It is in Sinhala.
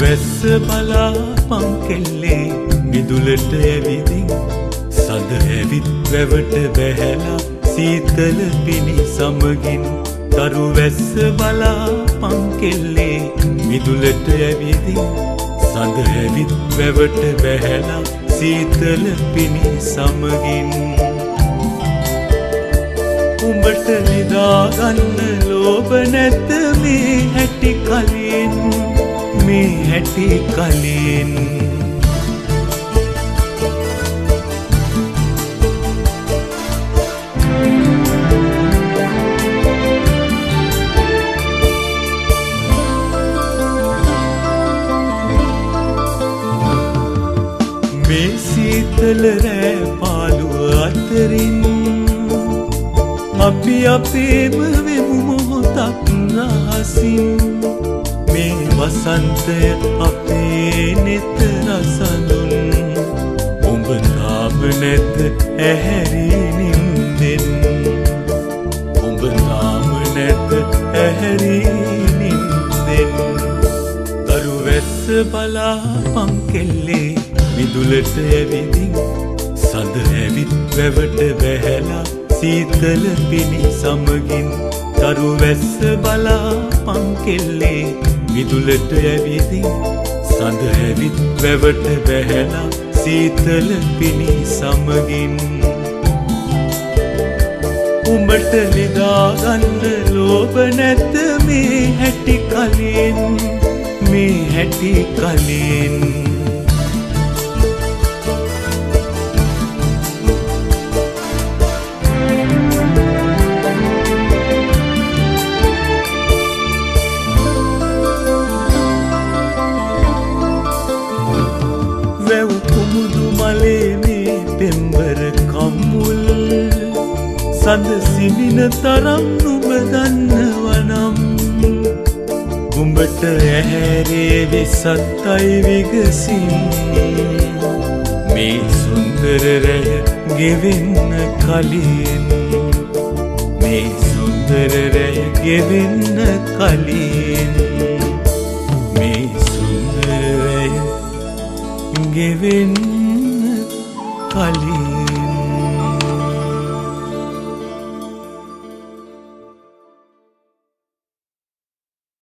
වැස්ස බලා පංකෙල්ලේ මිදුලට ඇවිදින් සඳ ඇවිත් වැවට බැහැලා සීතල පිණි සමගින් තරු වැස්ස බලා පංකෙල්ලේ මිදුලට ඇවිදින් සඳ ඇවිත් වැවට බැහැලා සීතල පිණි සමගින් උඹට නිදාගන්න ලෝභ නැත මේ හැටි කලින් මේ හැටි කලින් මේ සීතල රෑ පාළුව අතරින් අපි අපේම වෙමු මොහොතක් රහසින් මේ වසන්තය අපේ නෙත රසඳුන් උඹ තාම නැත ඇහැරි නින්දෙන් උඹ තාම නැත ඇහැරි නින්දෙන් තරු වැස්ස බලා පංකෙල්ලේ මිදුලට ඇවිදින් සඳ ඇවිත් වැවට බැහැලා සීතල පිණි සමගින් තරු වැස්ස බලා පංකෙල්ලේ මිදුලට ඇවිදින් සඳ ඇවිත් වැවට බැහැලා සීතල පිණි සමගින් උඹට නිදාගන්න ලෝභ නැත මේ හැටි කලින් මේ හැටි කලින් වැව් කුමුදු මලේ මේ පෙම්බර කම්මුල් සඳ සිමින තරම් නුඹ දන්නවනම් උඹට ඇහැරේ වෙසත්තයි විගසින් මේ සුන්දර රැය ගෙවෙන්න කලින් මේ සුන්දර රැය ගෙවෙන්න කලින් මේ සුන්දර රැය ගෙවෙන්න කලින්